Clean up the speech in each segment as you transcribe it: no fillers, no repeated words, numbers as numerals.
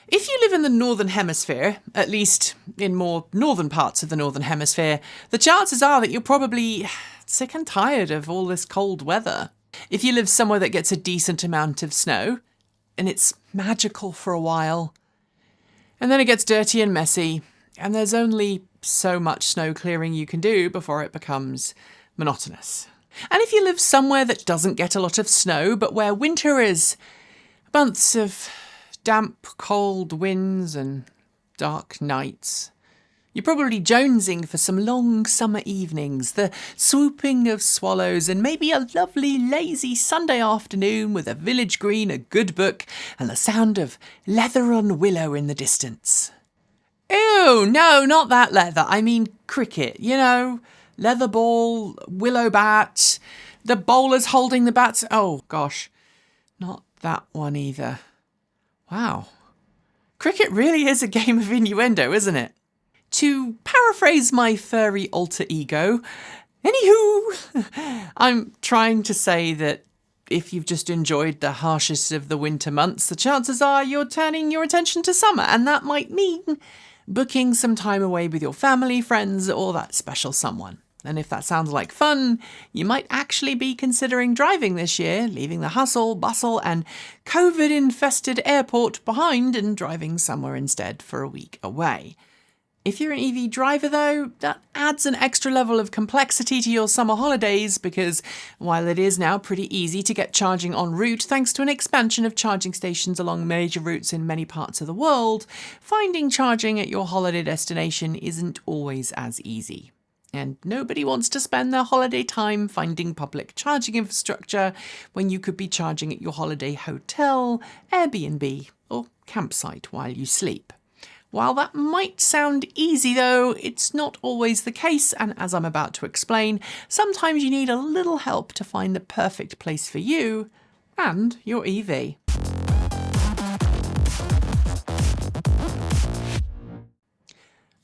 If you live in the Northern Hemisphere, at least in more northern parts of the Northern Hemisphere, the chances are that you're probably sick and tired of all this cold weather. If you live somewhere that gets a decent amount of snow, and it's magical for a while, and then it gets dirty and messy, and there's only so much snow clearing you can do before it becomes monotonous. And if you live somewhere that doesn't get a lot of snow, but where winter is months of damp, cold winds and dark nights, you're probably jonesing for some long summer evenings, the swooping of swallows, and maybe a lovely, lazy Sunday afternoon with a village green, a good book, and the sound of leather on willow in the distance. Ew, no, not that leather. I mean cricket, leather ball, willow bat, the bowlers holding the bats. Oh, gosh, not that one either. Wow. Cricket really is a game of innuendo, isn't it? To paraphrase my furry alter ego, anywho, I'm trying to say that if you've just enjoyed the harshest of the winter months, the chances are you're turning your attention to summer, and that might mean booking some time away with your family, friends, or that special someone. And if that sounds like fun, you might actually be considering driving this year, leaving the hustle, bustle, and COVID-infested airport behind and driving somewhere instead for a week away. If you're an EV driver, though, that adds an extra level of complexity to your summer holidays because while it is now pretty easy to get charging en route thanks to an expansion of charging stations along major routes in many parts of the world, finding charging at your holiday destination isn't always as easy. And nobody wants to spend their holiday time finding public charging infrastructure when you could be charging at your holiday hotel, Airbnb, or campsite while you sleep. While that might sound easy though, it's not always the case, and as I'm about to explain, sometimes you need a little help to find the perfect place for you and your EV.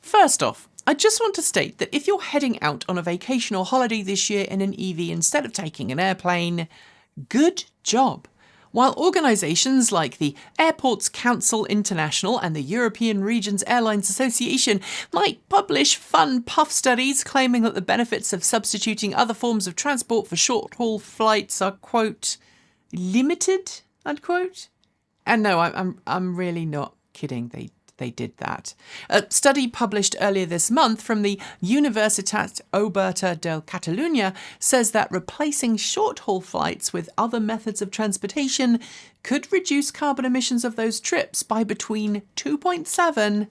First off, I just want to state that if you're heading out on a vacation or holiday this year in an EV instead of taking an airplane, good job. While organisations like the Airports Council International and the European Regions Airlines Association might publish fun puff studies claiming that the benefits of substituting other forms of transport for short-haul flights are, quote, limited, unquote. And no, I'm really not kidding. They did that. A study published earlier this month from the Universitat Oberta de Catalunya says that replacing short-haul flights with other methods of transportation could reduce carbon emissions of those trips by between 2.7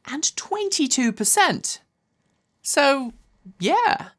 and 22%. So, yeah,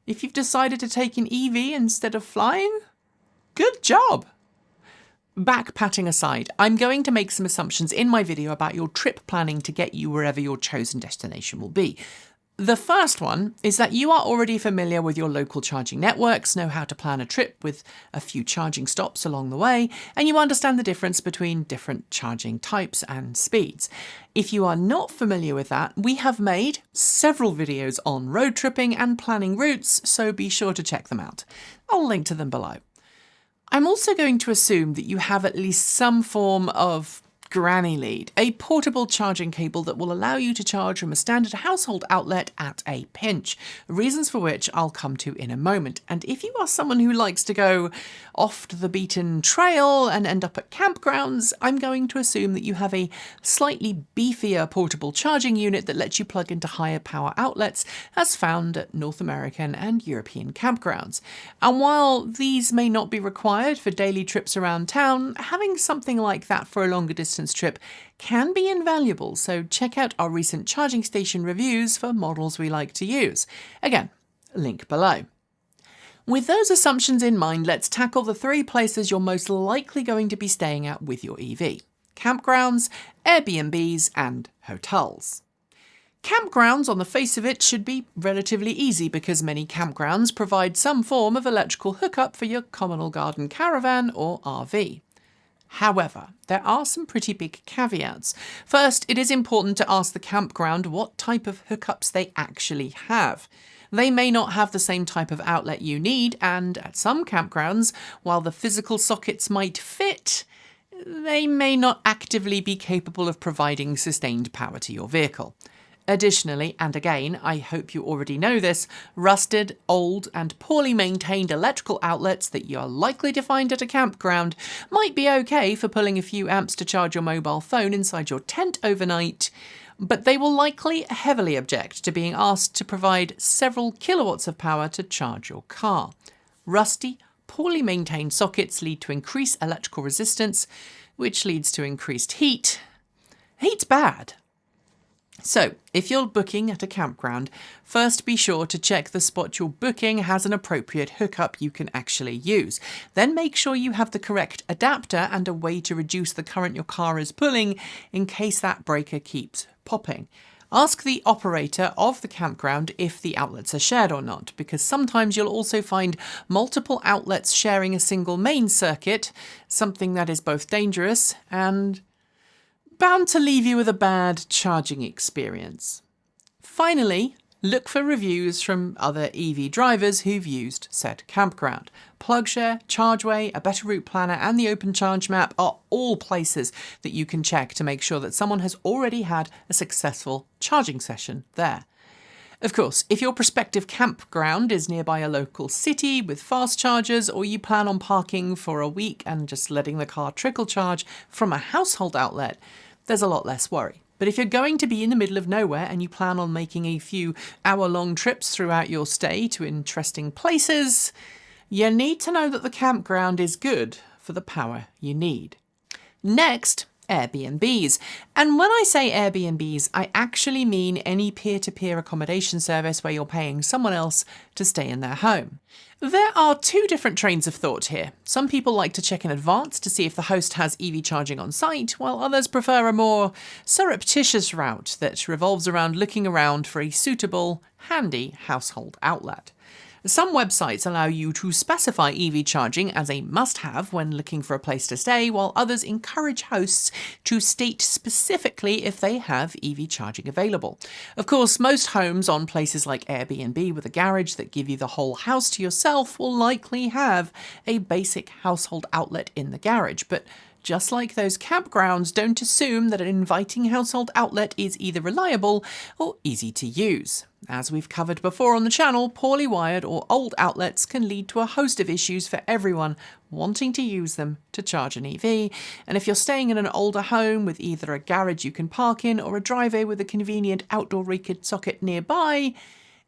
if you've decided to take an EV instead of flying, good job. Backpatting aside, I'm going to make some assumptions in my video about your trip planning to get you wherever your chosen destination will be. The first one is that you are already familiar with your local charging networks, know how to plan a trip with a few charging stops along the way, and you understand the difference between different charging types and speeds. If you are not familiar with that, we have made several videos on road tripping and planning routes, so be sure to check them out. I'll link to them below. I'm also going to assume that you have at least some form of granny lead, a portable charging cable that will allow you to charge from a standard household outlet at a pinch, reasons for which I'll come to in a moment. And if you are someone who likes to go off the beaten trail and end up at campgrounds, I'm going to assume that you have a slightly beefier portable charging unit that lets you plug into higher power outlets as found at North American and European campgrounds. And while these may not be required for daily trips around town, having something like that for a longer distance trip can be invaluable, so check out our recent charging station reviews for models we like to use. Again, link below. With those assumptions in mind, let's tackle the three places you're most likely going to be staying at with your EV: campgrounds, Airbnbs, and hotels. Campgrounds, on the face of it, should be relatively easy because many campgrounds provide some form of electrical hookup for your communal garden caravan or RV. However, there are some pretty big caveats. First, it is important to ask the campground what type of hookups they actually have. They may not have the same type of outlet you need, and at some campgrounds, while the physical sockets might fit, they may not actively be capable of providing sustained power to your vehicle. Additionally, and again, I hope you already know this, rusted, old and poorly maintained electrical outlets that you are likely to find at a campground might be okay for pulling a few amps to charge your mobile phone inside your tent overnight, but they will likely heavily object to being asked to provide several kilowatts of power to charge your car. Rusty, poorly maintained sockets lead to increased electrical resistance, which leads to increased heat. Heat's bad. So, if you're booking at a campground, first be sure to check the spot you're booking has an appropriate hookup you can actually use. Then make sure you have the correct adapter and a way to reduce the current your car is pulling in case that breaker keeps popping. Ask the operator of the campground if the outlets are shared or not, because sometimes you'll also find multiple outlets sharing a single main circuit, something that is both dangerous and bound to leave you with a bad charging experience. Finally, look for reviews from other EV drivers who've used said campground. PlugShare, ChargeWay, A Better Route Planner and the Open Charge Map are all places that you can check to make sure that someone has already had a successful charging session there. Of course, if your prospective campground is nearby a local city with fast chargers, or you plan on parking for a week and just letting the car trickle charge from a household outlet, there's a lot less worry. But if you're going to be in the middle of nowhere and you plan on making a few hour-long trips throughout your stay to interesting places, you need to know that the campground is good for the power you need. Next, Airbnbs. And when I say Airbnbs, I actually mean any peer-to-peer accommodation service where you're paying someone else to stay in their home. There are two different trains of thought here. Some people like to check in advance to see if the host has EV charging on site, while others prefer a more surreptitious route that revolves around looking around for a suitable, handy household outlet. Some websites allow you to specify EV charging as a must-have when looking for a place to stay, while others encourage hosts to state specifically if they have EV charging available. Of course, most homes on places like Airbnb with a garage that give you the whole house to yourself will likely have a basic household outlet in the garage, but just like those campgrounds, don't assume that an inviting household outlet is either reliable or easy to use. As we've covered before on the channel, poorly wired or old outlets can lead to a host of issues for everyone wanting to use them to charge an EV. And if you're staying in an older home with either a garage you can park in or a driveway with a convenient outdoor rated socket nearby,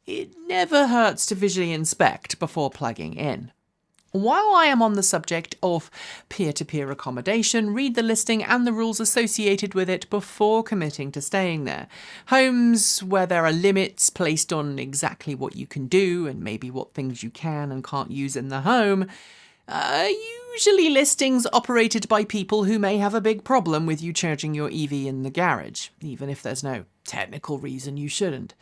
it never hurts to visually inspect before plugging in. While I am on the subject of peer-to-peer accommodation, read the listing and the rules associated with it before committing to staying there. Homes where there are limits placed on exactly what you can do and maybe what things you can and can't use in the home are usually listings operated by people who may have a big problem with you charging your EV in the garage, even if there's no technical reason you shouldn't.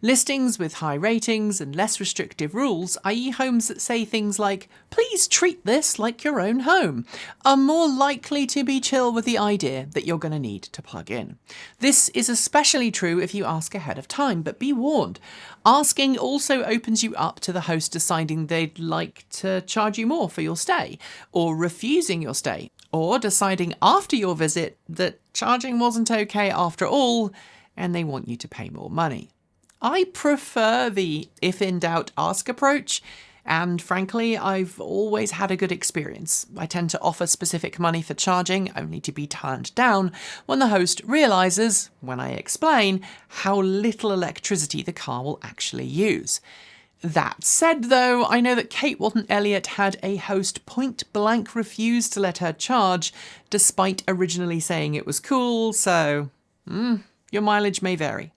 Listings with high ratings and less restrictive rules, i.e. homes that say things like, please treat this like your own home, are more likely to be chill with the idea that you're going to need to plug in. This is especially true if you ask ahead of time, but be warned. Asking also opens you up to the host deciding they'd like to charge you more for your stay, or refusing your stay, or deciding after your visit that charging wasn't okay after all, and they want you to pay more money. I prefer the if in doubt ask approach, and frankly, I've always had a good experience. I tend to offer specific money for charging, only to be turned down when the host realises, when I explain, how little electricity the car will actually use. That said, though, I know that Kate Walton-Elliott had a host point-blank refuse to let her charge, despite originally saying it was cool, so your mileage may vary.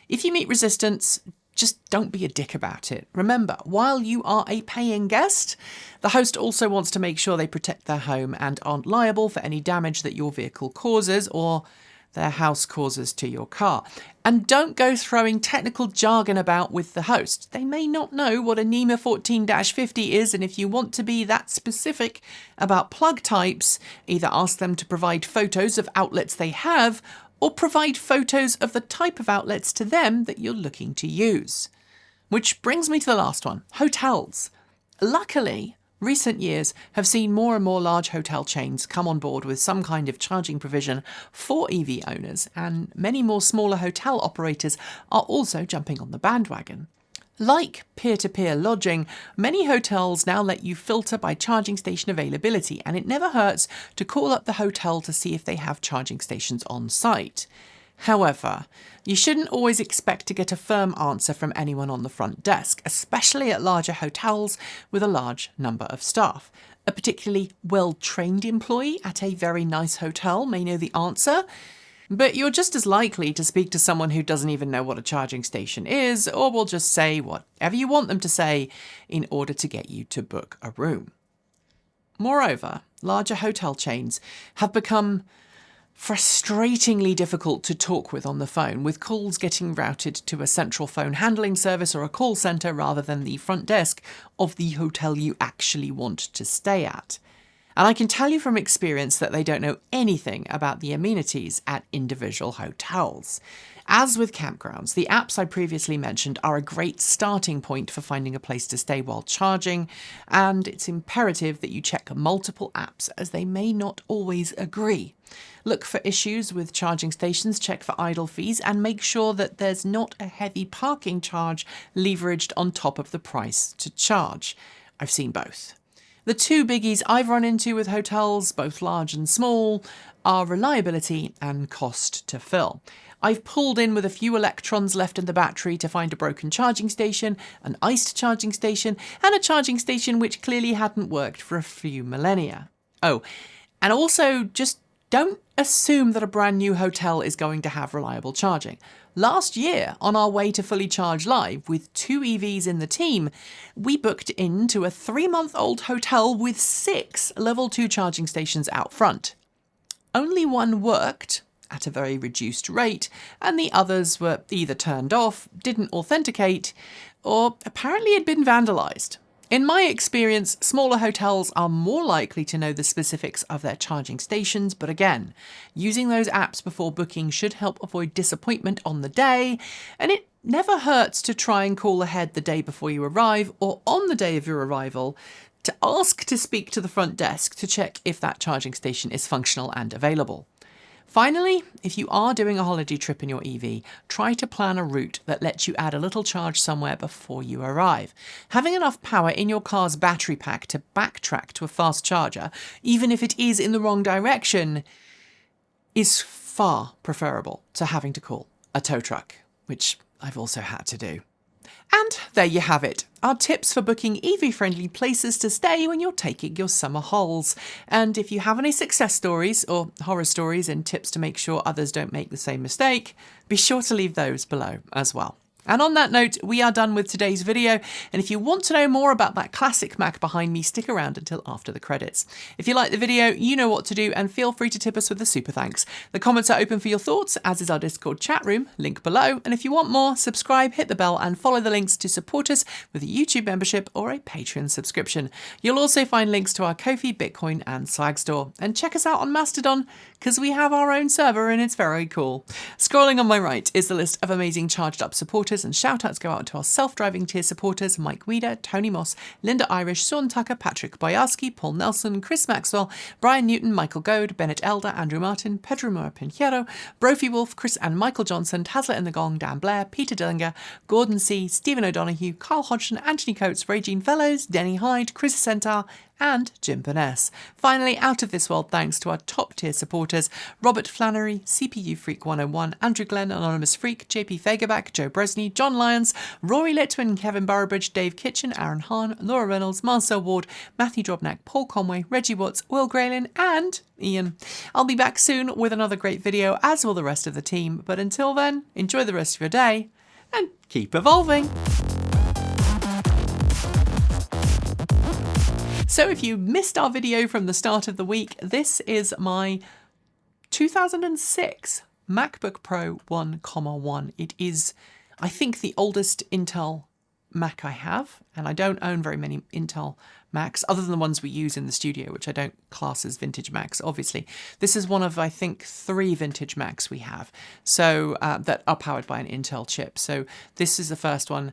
If you meet resistance, just don't be a dick about it. Remember, while you are a paying guest, the host also wants to make sure they protect their home and aren't liable for any damage that your vehicle causes or their house causes to your car. And don't go throwing technical jargon about with the host. They may not know what a NEMA 14-50 is, and if you want to be that specific about plug types, either ask them to provide photos of outlets they have or provide photos of the type of outlets to them that you're looking to use. Which brings me to the last one, hotels. Luckily, Recent years have seen more and more large hotel chains come on board with some kind of charging provision for EV owners, and many more smaller hotel operators are also jumping on the bandwagon. Like peer-to-peer lodging, many hotels now let you filter by charging station availability, and it never hurts to call up the hotel to see if they have charging stations on site. However, you shouldn't always expect to get a firm answer from anyone on the front desk, especially at larger hotels with a large number of staff. A particularly well-trained employee at a very nice hotel may know the answer, but you're just as likely to speak to someone who doesn't even know what a charging station is, or will just say whatever you want them to say in order to get you to book a room. Moreover, larger hotel chains have become frustratingly difficult to talk with on the phone, with calls getting routed to a central phone handling service or a call centre rather than the front desk of the hotel you actually want to stay at. And I can tell you from experience that they don't know anything about the amenities at individual hotels. As with campgrounds, the apps I previously mentioned are a great starting point for finding a place to stay while charging, and it's imperative that you check multiple apps as they may not always agree. Look for issues with charging stations, check for idle fees, and make sure that there's not a heavy parking charge leveraged on top of the price to charge. I've seen both. The two biggies I've run into with hotels, both large and small, are reliability and cost to fill. I've pulled in with a few electrons left in the battery to find a broken charging station, an iced charging station, and a charging station which clearly hadn't worked for a few millennia. Oh, and also just don't assume that a brand new hotel is going to have reliable charging. Last year, on our way to Fully Charge Live with 2 EVs in the team, we booked into a 3-month-old hotel with 6 level 2 charging stations out front. Only one worked at a very reduced rate, and the others were either turned off, didn't authenticate, or apparently had been vandalised. In my experience, smaller hotels are more likely to know the specifics of their charging stations, but again, using those apps before booking should help avoid disappointment on the day, and it never hurts to try and call ahead the day before you arrive or on the day of your arrival to ask to speak to the front desk to check if that charging station is functional and available. Finally, if you are doing a holiday trip in your EV, try to plan a route that lets you add a little charge somewhere before you arrive. Having enough power in your car's battery pack to backtrack to a fast charger, even if it is in the wrong direction, is far preferable to having to call a tow truck, which I've also had to do. And there you have it, our tips for booking EV-friendly places to stay when you're taking your summer hols. And if you have any success stories or horror stories and tips to make sure others don't make the same mistake, be sure to leave those below as well. And on that note, we are done with today's video, and if you want to know more about that classic Mac behind me, stick around until after the credits. If you like the video, you know what to do, and feel free to tip us with a super thanks. The comments are open for your thoughts, as is our Discord chat room, link below, and if you want more, subscribe, hit the bell, and follow the links to support us with a YouTube membership or a Patreon subscription. You'll also find links to our Ko-fi, Bitcoin, and Swag store, and check us out on Mastodon, because we have our own server and it's very cool. Scrolling on my right is the list of amazing charged up supporters, and shout outs go out to our self-driving tier supporters: Mike Weeder, Tony Moss, Linda Irish, Sean Tucker, Patrick Boyarsky, Paul Nelson, Chris Maxwell, Brian Newton, Michael Goad, Bennett Elder, Andrew Martin, Pedro Mora Pinheiro, Brophy Wolf, Chris and Michael Johnson, Tasla in the Gong, Dan Blair, Peter Dillinger, Gordon C, Stephen O'Donoghue, Carl Hodgson, Anthony Coates, Regine Fellows, Denny Hyde, Chris Centaur, and Jim Burness. Finally, out of this world thanks to our top tier supporters: Robert Flannery, CPU Freak 101, Andrew Glenn, Anonymous Freak, JP Fagerback, Joe Bresney, John Lyons, Rory Litwin, Kevin Burrowbridge, Dave Kitchen, Aaron Hahn, Laura Reynolds, Marcel Ward, Matthew Drobnak, Paul Conway, Reggie Watts, Will Graylin, and Ian. I'll be back soon with another great video, as will the rest of the team, but until then, enjoy the rest of your day and keep evolving. So if you missed our video from the start of the week, this is my 2006 MacBook Pro 1,1. It is, I think, the oldest Intel Mac I have, and I don't own very many Intel Macs, other than the ones we use in the studio, which I don't class as vintage Macs, obviously. This is one of, I think, 3 vintage Macs we have, so that are powered by an Intel chip. So this is the first one.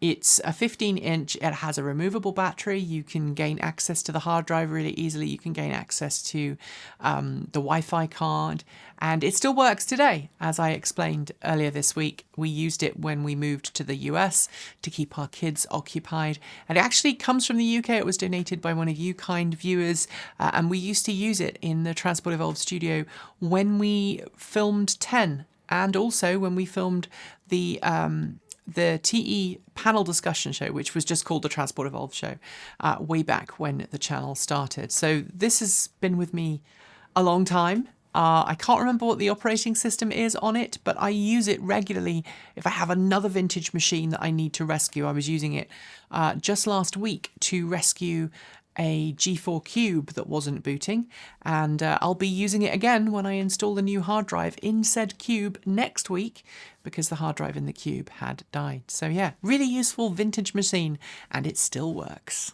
It's a 15-inch, it has a removable battery, you can gain access to the hard drive really easily, you can gain access to the Wi-Fi card, and it still works today. As I explained earlier this week, we used it when we moved to the US to keep our kids occupied, and it actually comes from the UK. It was donated by one of you kind viewers, and we used to use it in the Transport Evolved studio when we filmed 10, and also when we filmed the TE panel discussion show, which was just called the Transport Evolved show, way back when the channel started. So this has been with me a long time. I can't remember what the operating system is on it, but I use it regularly if I have another vintage machine that I need to rescue. I was using it just last week to rescue a G4 Cube that wasn't booting, and I'll be using it again when I install the new hard drive in said Cube next week, because the hard drive in the Cube had died. So yeah, really useful vintage machine, and it still works.